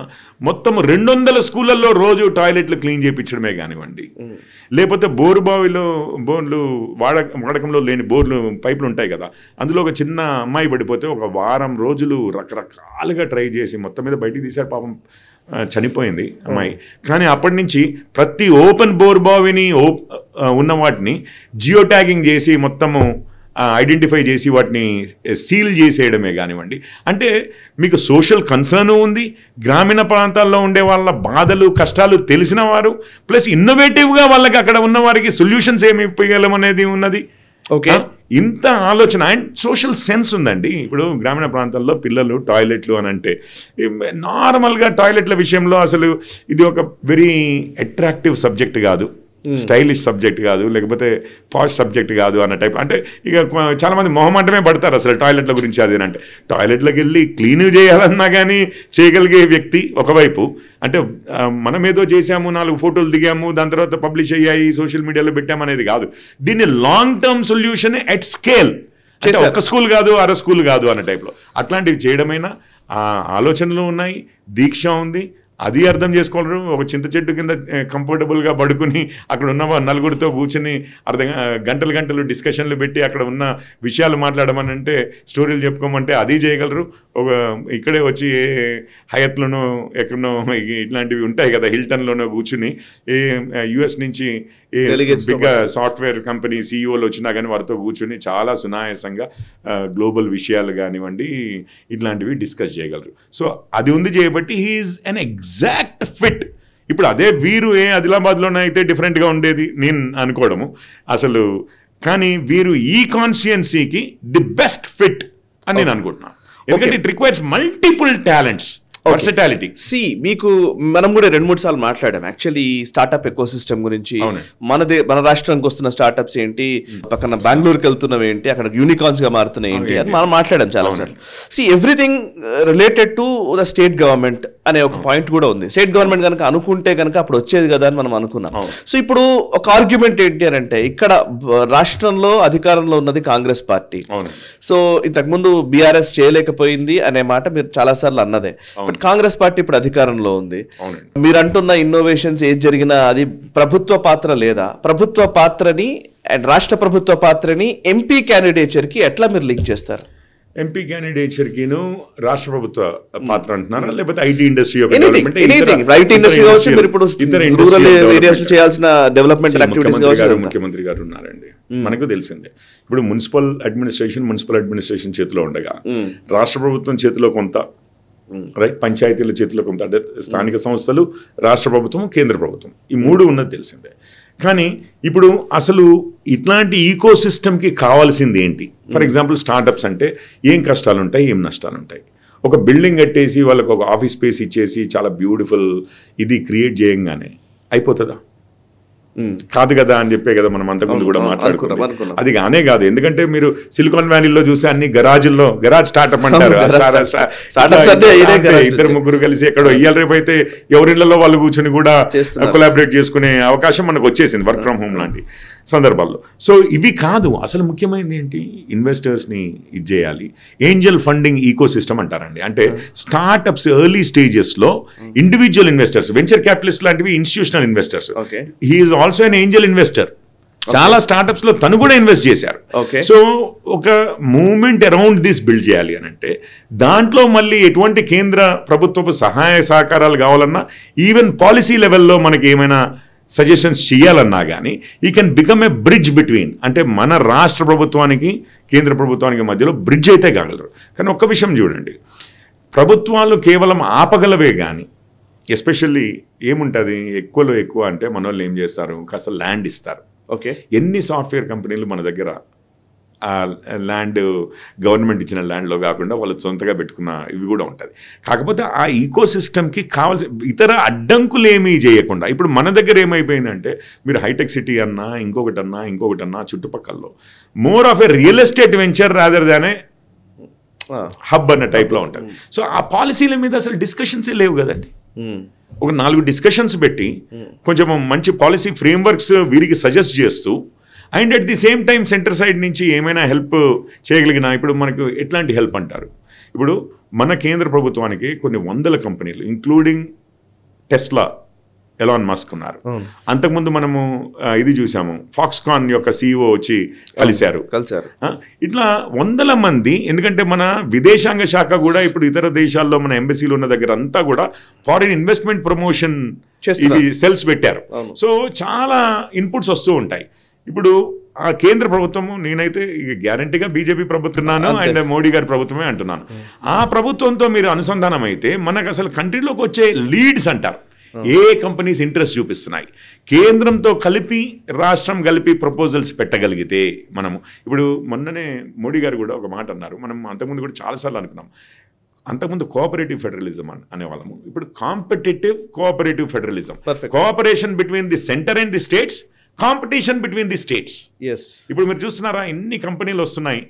మొత్తం 200 స్కూళ్ళల్లో రోజు టాయిలెట్లు క్లీన్ చేయించడమే కానివ్వండి, లేకపోతే బోర్లు వాడకంలో లేని పైపులు ఉంటాయి కదా, అందులో ఒక చిన్న అమ్మాయి పడిపోతే ఒక వారం రోజులు రకరకాలుగా ట్రై చేసి మొత్తం మీద బయటికి తీశారు, పాపం చనిపోయింది అమ్మాయి. కానీ అప్పటి నుంచి ప్రతి ఓపెన్ బోర్ బావిని ఉన్న వాటిని జియో ట్యాగింగ్ చేసి మొత్తము ఐడెంటిఫై చేసి వాటిని సీల్ చేసేయడమే కానివ్వండి. అంటే మీకు సోషల్ కన్సర్న్ ఉంది, గ్రామీణ ప్రాంతాల్లో ఉండే వాళ్ళ బాధలు కష్టాలు తెలిసిన వారు, ప్లస్ ఇన్నోవేటివ్గా వాళ్ళకి అక్కడ ఉన్న వారికి సొల్యూషన్స్ ఏమి ఇవ్వగలం అనేది ఉన్నది. ఓకే, ఇంత ఆలోచన అండ్ సోషల్ సెన్స్ ఉందండి. ఇప్పుడు గ్రామీణ ప్రాంతాల్లో పిల్లలు టాయిలెట్లు అని అంటే నార్మల్గా టాయిలెట్ల విషయంలో అసలు ఇది ఒక వెరీ అట్రాక్టివ్ సబ్జెక్ట్ కాదు, స్టైలిష్ సబ్జెక్ట్ కాదు, లేకపోతే పాష్ సబ్జెక్ట్ కాదు అన్న టైప్. అంటే ఇక చాలామంది మొహమాటమే పడతారు అసలు టాయిలెట్ల గురించి. అదేనంటే టాయిలెట్లోకి వెళ్ళి క్లీన్ చేయాలన్నా కానీ చేయగలిగే వ్యక్తి ఒకవైపు, అంటే మనం ఏదో చేసాము, 4 ఫోటోలు దిగాము, దాని తర్వాత పబ్లిష్ అయ్యాయి, సోషల్ మీడియాలో పెట్టామనేది కాదు. దీన్ని long term solution at scale, అంటే ఒక్క స్కూల్ కాదు, అర స్కూల్ కాదు అన్న టైప్లో అట్లాంటివి చేయడమైనా ఆలోచనలు ఉన్నాయి, దీక్ష ఉంది, అది అర్థం చేసుకోగలరు. ఒక చింత చెట్టు కింద కంఫర్టబుల్గా పడుకుని అక్కడ ఉన్న నలుగురితో కూర్చొని గంటలు డిస్కషన్లు పెట్టి అక్కడ ఉన్న విషయాలు మాట్లాడమని అంటే, స్టోరీలు చెప్పుకోమంటే అది చేయగలరు. ఒక ఇక్కడే వచ్చి హయత్లోనో ఎక్కడనో ఇట్లాంటివి ఉంటాయి కదా, హిల్టన్లోనో కూర్చుని యుఎస్ నుంచి బిగ్ సాఫ్ట్వేర్ కంపెనీ సీఈఓలు వచ్చినా కానీ వారితో కూర్చుని చాలా సునాయాసంగా గ్లోబల్ విషయాలు కానివ్వండి ఇట్లాంటివి డిస్కస్ చేయగలరు. సో అది ఉంది చేయబట్టి హీఈస్ అన్ ఎగ్జాక్ట్ ఫిట్. ఇప్పుడు అదే వీరు ఆదిలాబాద్లోనే అయితే డిఫరెంట్గా ఉండేది నేను అనుకోవడము అసలు, కానీ వీరు ఈ కాన్స్టిట్యుయెన్సీకి ది బెస్ట్ ఫిట్ అని నేను అనుకుంటున్నాను. ఎందుకంటే it requires multiple talents, versatility. సి మీకు మనం కూడా 2-3 సార్లు మాట్లాడాం యాక్చువల్లీ స్టార్ట్అప్ ఎకో సిస్టమ్ గురించి. మన రాష్ట్రానికి వస్తున్న స్టార్ట్అప్స్ ఏంటి, పక్కన బెంగళూరుకి వెళ్తున్నవి ఏంటి, అక్కడ యూనికార్న్స్ గా మారుతున్నాయి ఏంటి అని మనం మాట్లాడాం చాలా సార్లు. C everything related to the state government అనే ఒక పాయింట్ కూడా ఉంది. స్టేట్ గవర్నమెంట్ కనుక అనుకుంటే కనుక అప్పుడు వచ్చేది కదా అని మనం అనుకున్నాం. సో ఇప్పుడు ఒక ఆర్గ్యుమెంట్ ఏంటి అని అంటే, ఇక్కడ రాష్ట్రంలో అధికారంలో ఉన్నది కాంగ్రెస్ పార్టీ. సో ఇంతకుముందు బీఆర్ఎస్ చేయలేకపోయింది అనే మాట మీరు చాలా సార్లు అన్నదే. బట్ కాంగ్రెస్ పార్టీ ఇప్పుడు అధికారంలో ఉంది. మీరు అంటున్న ఇన్నోవేషన్స్ ఏది జరిగినా అది ప్రభుత్వ పాత్ర లేదా, ప్రభుత్వ పాత్రని అండ్ రాష్ట్ర ప్రభుత్వ పాత్రని ఎంపీ క్యాండిడేచర్ కి ఎట్లా మీరు లింక్ చేస్తారు? ఎంపీ క్యాండిడేచర్కిను రాష్ట్ర ప్రభుత్వ పాత్ర అంటున్నారా, లేకపోతే ఐటీ ఇండస్ట్రీ ముఖ్యమంత్రి గారు ఉన్నారండి. మనకు తెలిసిందే. ఇప్పుడు మున్సిపల్ అడ్మినిస్ట్రేషన్ చేతిలో ఉండగా రాష్ట్ర ప్రభుత్వం చేతిలో కొంత, రైట్, పంచాయతీల చేతిలో కొంత, అంటే స్థానిక సంస్థలు, రాష్ట్ర ప్రభుత్వం, కేంద్ర ప్రభుత్వం, ఈ మూడు ఉన్నది తెలిసిందే. కానీ ఇప్పుడు అసలు ఇట్లాంటి ఈకో సిస్టమ్కి కావాల్సింది ఏంటి? ఫర్ ఎగ్జాంపుల్ స్టార్టప్స్ అంటే ఏం కష్టాలు ఉంటాయి, ఏం నష్టాలు ఉంటాయి? ఒక బిల్డింగ్ కట్టేసి వాళ్ళకు ఒక ఆఫీస్ స్పేస్ ఇచ్చేసి చాలా బ్యూటిఫుల్ ఇది క్రియేట్ చేయంగానే అయిపోతుందా? కాదు కదా అని చెప్పే కదా మనం అంతకుముందు కూడా మాట్లాడుకున్నాం. అది కానే కాదు. ఎందుకంటే మీరు సిలికాన్ వ్యాలీలో చూస్తే అన్ని గరాజ్ స్టార్ట్అప్ అంటారు. ఇద్దరు ముగ్గురు కలిసి ఎక్కడో ఇయ్యాల రేపు అయితే ఎవరిళ్లలో వాళ్ళు కూర్చొని కూడా కొలాబరేట్ చేసుకునే అవకాశం మనకు వచ్చేసింది వర్క్ ఫ్రమ్ హోమ్ లాంటి సందర్భాల్లో. సో ఇవి కాదు, అసలు ముఖ్యమైనది ఏంటి? ఇన్వెస్టర్స్ని ఇది చేయాలి. ఏంజల్ ఫండింగ్ ఈకో సిస్టమ్ అంటారండి. అంటే స్టార్ట్అప్స్ ఎర్లీ స్టేజెస్లో ఇండివిజువల్ ఇన్వెస్టర్స్, వెంచర్ క్యాపిటలిస్ట్ లాంటివి institutional investors, he is also an angel investor. చాలా స్టార్ట్అప్స్ లో తను కూడా ఇన్వెస్ట్ చేశారు. సో ఒక మూవ్మెంట్ అరౌండ్ దిస్ బిల్డ్ చేయాలి అని అంటే దాంట్లో మళ్ళీ ఎటువంటి కేంద్ర ప్రభుత్వపు సహాయ సహకారాలు కావాలన్నా, ఈవెన్ పాలసీ లెవెల్లో మనకి ఏమైనా సజెషన్స్ చేయాలన్నా కానీ ఈ can become a bridge between, అంటే మన రాష్ట్ర ప్రభుత్వానికి కేంద్ర ప్రభుత్వానికి మధ్యలో బ్రిడ్జ్ అయితే కాగలరు. కానీ ఒక్క విషయం చూడండి, ప్రభుత్వాలు కేవలం ఆపగలవే కానీ, ఎస్పెషల్లీ ఏముంటుంది ఎక్కువలో ఎక్కువ అంటే మన వాళ్ళు ఏం చేస్తారు, కాస్త ల్యాండ్ ఇస్తారు. ఓకే, ఎన్ని సాఫ్ట్వేర్ కంపెనీలు మన దగ్గర ఆ ల్యాండ్ గవర్నమెంట్ ఇచ్చిన ల్యాండ్లో కాకుండా వాళ్ళు సొంతగా పెట్టుకున్న ఇవి కూడా ఉంటుంది. కాకపోతే ఆ ఈకో సిస్టమ్కి కావాల్సిన ఇతర అడ్డంకులు ఏమీ చేయకుండా, ఇప్పుడు మన దగ్గర ఏమైపోయిందంటే మీరు హైటెక్ సిటీ అన్నా ఇంకొకటన్నా చుట్టుపక్కల్లో more of a real estate venture rather than a hub అన్న టైప్లో ఉంటుంది. సో ఆ పాలసీల మీద అసలు డిస్కషన్సే లేవు కదండి. ఒక 4 డిస్కషన్స్ పెట్టి కొంచెం మంచి పాలసీ ఫ్రేమ్వర్క్స్ వీరికి సజెస్ట్ చేస్తూ, and at the same time centre side నుంచి ఏమైనా హెల్ప్ చేయగలిగిన, ఇప్పుడు మనకు ఎట్లాంటి హెల్ప్ అంటారు, ఇప్పుడు మన కేంద్ర ప్రభుత్వానికి కొన్ని 100 కంపెనీలు ఇంక్లూడింగ్ టెస్లా, ఎలాన్ మస్క్ ఉన్నారు. అంతకుముందు మనము ఇది చూసాము, ఫాక్స్కాన్ యొక్క CEO వచ్చి కలిశారు. ఇట్లా 100 మంది. ఎందుకంటే మన విదేశాంగ శాఖ కూడా ఇప్పుడు ఇతర దేశాల్లో మన ఎంబసీలు ఉన్న దగ్గర అంతా కూడా ఫారిన్ ఇన్వెస్ట్మెంట్ ప్రమోషన్ సెల్స్ పెట్టారు. సో చాలా ఇన్పుట్స్ వస్తూ ఉంటాయి. ఇప్పుడు ఆ కేంద్ర ప్రభుత్వము, నేనైతే గ్యారంటీగా బీజేపీ ప్రభుత్వం అండ్ మోడీ గారి ప్రభుత్వమే అంటున్నాను, ఆ ప్రభుత్వంతో మీరు అనుసంధానం అయితే మనకు అసలు కంట్రీలోకి వచ్చే లీడ్స్ అంటారు, ఏ కంపెనీస్ ఇంట్రెస్ట్ చూపిస్తున్నాయి, కేంద్రంతో కలిపి రాష్ట్రం కలిపి ప్రపోజల్స్ పెట్టగలిగితే మనము, ఇప్పుడు మొన్ననే మోడీ గారు కూడా ఒక మాట అన్నారు, మనం అంతకుముందు కూడా చాలాసార్లు అనుకున్నాం, అంతకుముందు కోఆపరేటివ్ ఫెడరలిజం అనేవాళ్ళము, ఇప్పుడు competitive cooperative federalism, cooperation between the centre and the states, competition between the states. ఇప్పుడు మీరు చూస్తున్నారా, ఎన్ని కంపెనీలు వస్తున్నాయి,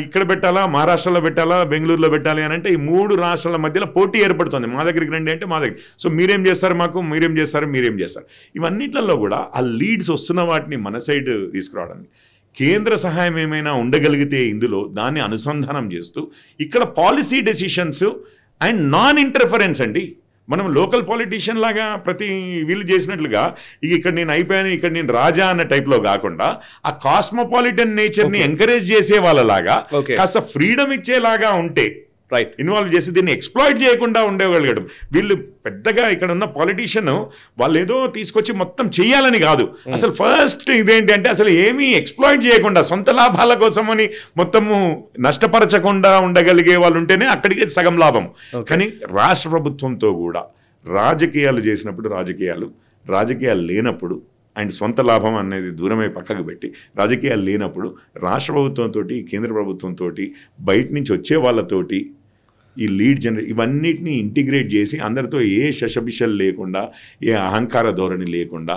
ఇక్కడ పెట్టాలా, మహారాష్ట్రలో పెట్టాలా, బెంగళూరులో పెట్టాలి అని అంటే ఈ 3 రాష్ట్రాల మధ్యలో పోటీ ఏర్పడుతుంది. మా దగ్గరికి రండి అంటే మా దగ్గర, సో మీరేం చేస్తారు, మాకు మీరేం చేస్తారు. ఇవన్నిట్లలో కూడా ఆ లీడ్స్ వస్తున్న వాటిని మన సైడ్ తీసుకురావడానికి కేంద్ర సహాయం ఏమైనా ఉండగలిగితే ఇందులో దాన్ని అనుసంధానం చేస్తూ ఇక్కడ policy decisions and non interference అండి. మనం లోకల్ పాలిటీషియన్ లాగా ప్రతి వీళ్ళు చేసినట్లుగా ఇక్కడ నేను అయిపోయాను, ఇక్కడ నేను రాజా అన్న టైప్లో కాకుండా ఆ కాస్మోపాలిటన్ నేచర్ని ఎంకరేజ్ చేసే వాళ్ళలాగా కాస్త ఫ్రీడమ్ ఇచ్చేలాగా ఉంటే, రైట్, ఇన్వాల్వ్ చేసి దీన్ని ఎక్స్ప్లాయిట్ చేయకుండా ఉండగలగడం. వీళ్ళు పెద్దగా ఇక్కడ ఉన్న పాలిటీషియన్ వాళ్ళు ఏదో తీసుకొచ్చి మొత్తం చేయాలని కాదు, అసలు ఫస్ట్ ఇదేంటి అంటే అసలు ఏమీ ఎక్స్ప్లాయిట్ చేయకుండా సొంత లాభాల కోసమని మొత్తము నష్టపరచకుండా ఉండగలిగే వాళ్ళు ఉంటేనే అక్కడికి సగం లాభం. కానీ రాష్ట్ర ప్రభుత్వంతో కూడా రాజకీయాలు చేసినప్పుడు, రాజకీయాలు లేనప్పుడు అండ్ సొంత లాభం అనేది దూరమై పక్కకు పెట్టి రాజకీయాలు లేనప్పుడు రాష్ట్ర ప్రభుత్వంతో, కేంద్ర ప్రభుత్వంతో, బయట నుంచి వచ్చే వాళ్ళతోటి ఈ లీడ్ ఇవన్నిటిని ఇంటిగ్రేట్ చేసి అందరితో ఏ శశబిషలు లేకుండా, ఏ అహంకార ధోరణి లేకుండా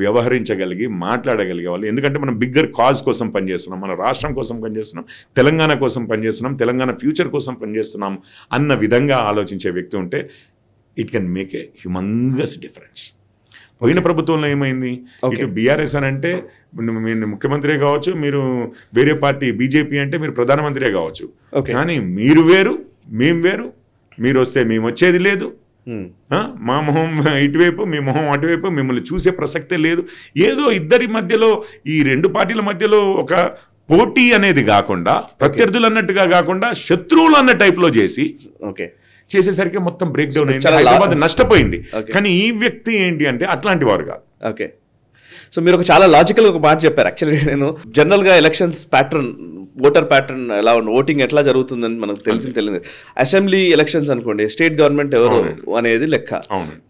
వ్యవహరించగలిగి మాట్లాడగలిగే వాళ్ళు. ఎందుకంటే మనం బిగ్గర్ కాజ్ కోసం పనిచేస్తున్నాం, మన రాష్ట్రం కోసం పనిచేస్తున్నాం, తెలంగాణ కోసం పనిచేస్తున్నాం, తెలంగాణ ఫ్యూచర్ కోసం పనిచేస్తున్నాం అన్న విధంగా ఆలోచించే వ్యక్తి ఉంటే it can make a humongous difference. పోయిన ప్రభుత్వంలో ఏమైంది, ఇటు బీఆర్ఎస్ అని అంటే మీరు ముఖ్యమంత్రి కావచ్చు, మీరు వేరే పార్టీ బీజేపీ అంటే మీరు ప్రధానమంత్రి కావచ్చు, కానీ మీరు వేరు మేము వేరు, మీరు వస్తే మేము వచ్చేది లేదు, మా మొహం ఇటువైపు మీ మొహం అటువైపు, మిమ్మల్ని చూసే ప్రసక్తే లేదు. ఏదో ఇద్దరి మధ్యలో, ఈ 2 పార్టీల మధ్యలో ఒక పోటీ అనేది కాకుండా ప్రత్యర్థులు అన్నట్టుగా కాకుండా శత్రువులు అన్న టైప్లో చేసేసరికి మొత్తం బ్రేక్ డౌన్ అయింది, హైదరాబాద్ నష్టపోయింది. కానీ ఈ వ్యక్తి ఏంటి అంటే అట్లాంటి వారు కాదు. ఓకే, సో మీరు ఒక చాలా లాజికల్ ఒక మాట చెప్పారు. యాక్చువల్లీ నేను జనరల్గా ఎలక్షన్స్ ప్యాటర్న్, ఓటర్ ప్యాటర్న్ ఎలా ఉంది, ఓటింగ్ ఎట్లా జరుగుతుందని మనకు తెలియదు. అసెంబ్లీ ఎలక్షన్స్ అనుకోండి, స్టేట్ గవర్నమెంట్ ఎవరు అనేది లెక్క,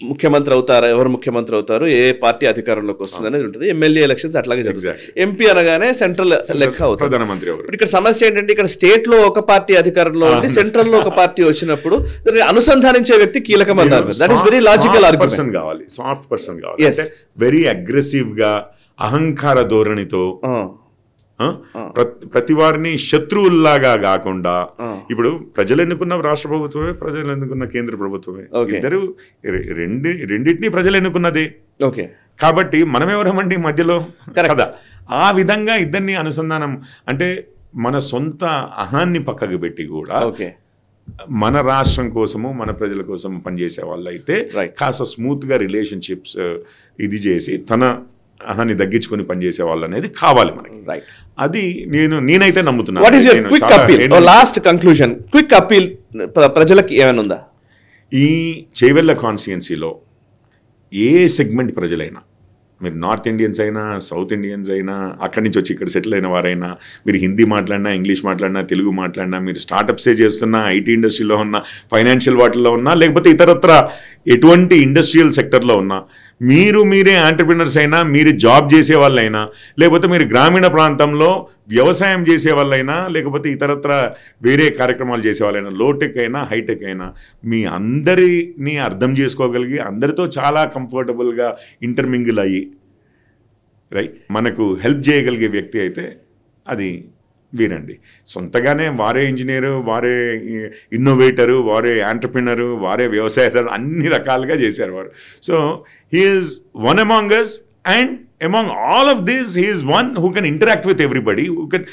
ముఖ్యమంత్రి అవుతారు, ఎవరు ముఖ్యమంత్రి అవుతారు, ఏ పార్టీ అధికారంలోకి వస్తుంది అనేది ఉంటుంది. ఎమ్మెల్యే ఎలక్షన్స్ అట్లాగే జరుగుతాయి. ఎంపీ అనగానే సెంట్రల్ లెక్క అవుతుంది. ప్రధానమంత్రి. ఇక్కడ సమస్య ఏంటంటే ఇక్కడ స్టేట్ లో ఒక పార్టీ అధికారంలో ఉండి సెంట్రల్ లో ఒక పార్టీ వచ్చినప్పుడు దాన్ని అనుసంధానించే వ్యక్తి కీలకం అన్నారు. That is very logical argument కావాలి, సాఫ్ట్ పర్సన్ కావాలి, వెరీ అగ్రెసివ్ గా అహంకార ధోరణితో ప్రతి వారిని శత్రువుల్లాగా కాకుండా, ఇప్పుడు ప్రజలు ఎన్నుకున్న రాష్ట్ర ప్రభుత్వమే, ప్రజలు ఎన్నుకున్న కేంద్ర ప్రభుత్వమే, ఇద్దరు రెండింటినీ ప్రజలు ఎన్నుకున్నదే. కాబట్టి మనం ఎవరమండి మధ్యలో కదా. ఆ విధంగా ఇద్దరిని అనుసంధానం అంటే మన సొంత అహాన్ని పక్కకు పెట్టి కూడా మన రాష్ట్రం కోసము మన ప్రజల కోసం పనిచేసే వాళ్ళు అయితే కాస్త స్మూత్ గా రిలేషన్షిప్స్ ఇది చేసి తన అహాన్ని తగ్గించుకొని పనిచేసే వాళ్ళు అనేది కావాలి మనకి. అది నేనైతే నమ్ముతున్నాను. What is your quick appeal, last conclusion, quick appeal ప్రజలకు ఏమైనా ఉందా? ఈ చేవెళ్ళ కాన్స్టిట్యుయెన్సీలో ఏ సెగ్మెంట్ ప్రజలైనా, మీరు నార్త్ ఇండియన్స్ అయినా, సౌత్ ఇండియన్స్ అయినా, అక్కడి నుంచి వచ్చి ఇక్కడ సెటిల్ అయిన వారైనా, మీరు హిందీ మాట్లాడినా, ఇంగ్లీష్ మాట్లాడినా, తెలుగు మాట్లాడినా, మీరు స్టార్టప్సే చేస్తున్నా, ఐటీ ఇండస్ట్రీలో ఉన్నా, ఫైనాన్షియల్ వాటిల్లో ఉన్నా, లేకపోతే ఇతరత్ర ఎటువంటి ఇండస్ట్రియల్ సెక్టర్లో ఉన్నా, మీరే ఆంటర్ప్రినర్స్ అయినా, మీరు జాబ్ చేసే వాళ్ళైనా, లేకపోతే మీరు గ్రామీణ ప్రాంతంలో వ్యవసాయం చేసే వాళ్ళైనా, లేకపోతే ఇతరత్ర వేరే కార్యక్రమాలు చేసే వాళ్ళైనా, లోటెక్ అయినా హైటెక్ అయినా, మీ అందరినీ అర్థం చేసుకోగలిగి అందరితో చాలా కంఫర్టబుల్గా ఇంటర్మింగిల్ అయ్యి మనకు హెల్ప్ చేయగలిగే వ్యక్తి అయితే అది వీరండి. సొంతగానే వారే ఇంజనీరు, వారే ఇన్నోవేటరు, వారే ఆంటర్ప్రినరు, వారే వ్యవసాయదారు, అన్ని రకాలుగా చేశారు వారు. So he is one among us, and among all of this he is one who can interact with everybody, who can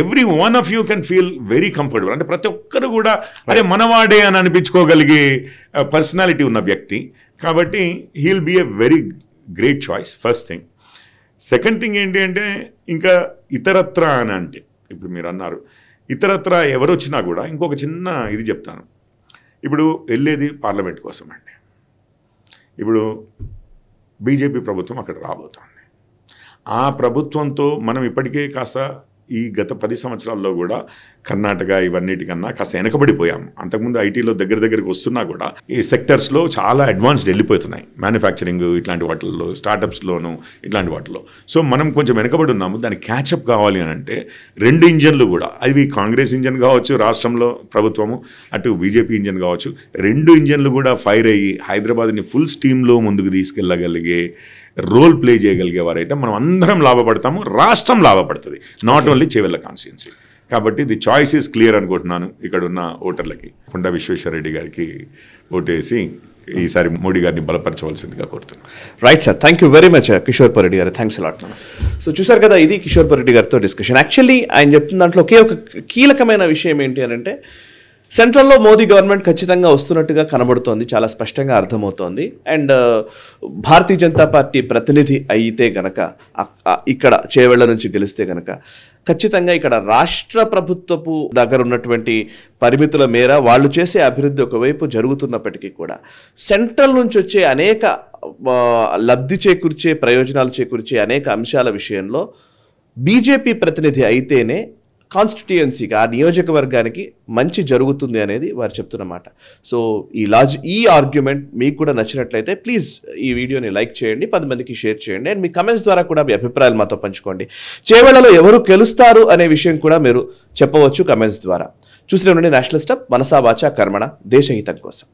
every one of you can feel very comfortable. అంటే ప్రతి ఒక్కరు కూడా అరే మనవాడే అని అనిపించుకోగలిగే పర్సనాలిటీ ఉన్న వ్యక్తి. కాబట్టి he will be a very great choice, first thing. Second thing ఏంటి అంటే ఇంకా ఇతరత్ర అని అంటే, ఇప్పుడు మీరు అన్నారు ఇతరత్ర ఎవరు వచ్చినా కూడా ఇంకొక చిన్న ఇది చెప్తాను. ఇప్పుడు వెళ్ళేది పార్లమెంట్ కోసం అండి. ఇప్పుడు బీజేపీ ప్రభుత్వం అక్కడ రాబోతోంది. ఆ ప్రభుత్వంతో మనం ఇప్పటికే కాస్త ఈ గత 10 సంవత్సరాల్లో కూడా కర్ణాటక ఇవన్నిటికన్నా కాస్త వెనకబడిపోయాము. అంతకుముందు ఐటీలో దగ్గరికి వస్తున్నా కూడా ఈ సెక్టర్స్లో చాలా అడ్వాన్స్డ్ వెళ్ళిపోతున్నాయి, మ్యానుఫ్యాక్చరింగ్ ఇట్లాంటి వాటిల్లో, స్టార్టప్స్లోను ఇట్లాంటి వాటిలో. సో మనం కొంచెం వెనకబడి ఉన్నాము. దానికి క్యాచప్ కావాలి అని అంటే 2 ఇంజన్లు కూడా, అవి కాంగ్రెస్ ఇంజన్ కావచ్చు రాష్ట్రంలో ప్రభుత్వము, అటు బీజేపీ ఇంజన్ కావచ్చు, 2 ఇంజన్లు కూడా ఫైర్ అయ్యి హైదరాబాద్ని ఫుల్ స్టీమ్లో ముందుకు తీసుకెళ్ళగలిగే రోల్ ప్లే చేయగలిగే వారైతే మనం అందరం లాభపడతాము, రాష్ట్రం లాభపడుతుంది, నాట్ ఓన్లీ చేవెళ్ళ కాన్స్టిట్యుయెన్సీ. కాబట్టి ది చాయిస్ ఈజ్ క్లియర్ అనుకుంటున్నాను ఇక్కడ ఉన్న ఓటర్లకి. కొండా విశ్వేశ్వరరెడ్డి గారికి ఓటేసి ఈసారి మోడీ గారిని బలపరచవలసిందిగా కోరుతున్నాను. Right sir, thank you very much Kishore Pareddy గారు, థ్యాంక్స్ అలాట్. సో చూసారు కదా, ఇది కిషోర్ పరెడ్డి గారితో డిస్కషన్. యాక్చువల్లీ ఆయన చెప్తున్న దాంట్లో ఒకే ఒక కీలకమైన విషయం ఏంటి అని అంటే, సెంట్రల్లో మోదీ గవర్నమెంట్ ఖచ్చితంగా వస్తున్నట్టుగా కనబడుతోంది, చాలా స్పష్టంగా అర్థమవుతోంది. అండ్ భారతీయ జనతా పార్టీ ప్రతినిధి అయితే గనక, ఇక్కడ చేవెళ్ల నుంచి గెలిస్తే గనక ఖచ్చితంగా ఇక్కడ రాష్ట్ర ప్రభుత్వపు దగ్గర ఉన్నటువంటి పరిమితుల మేర వాళ్ళు చేసే అభివృద్ధి ఒకవైపు జరుగుతున్నప్పటికీ కూడా సెంట్రల్ నుంచి వచ్చే అనేక లబ్ధి చేకూర్చే, ప్రయోజనాలు చేకూర్చే అనేక అంశాల విషయంలో బీజేపీ ప్రతినిధి అయితేనే కాన్స్టిట్యుయెన్సీకి, ఆ నియోజకవర్గానికి మంచి జరుగుతుంది అనేది వారు చెప్తున్నమాట. సో ఈ ఆర్గ్యుమెంట్ మీకు కూడా నచ్చినట్లయితే ప్లీజ్ ఈ వీడియోని లైక్ చేయండి, 10 మందికి షేర్ చేయండి, అండ్ మీ కమెంట్స్ ద్వారా కూడా మీ అభిప్రాయాలు మాతో పంచుకోండి. చేవెళ్లలో ఎవరు గెలుస్తారు అనే విషయం కూడా మీరు చెప్పవచ్చు కమెంట్స్ ద్వారా. చూస్తూనే ఉండండి నేషనలిస్ట్ హబ్, మనసా వాచా కర్మణ, దేశహితం కోసం.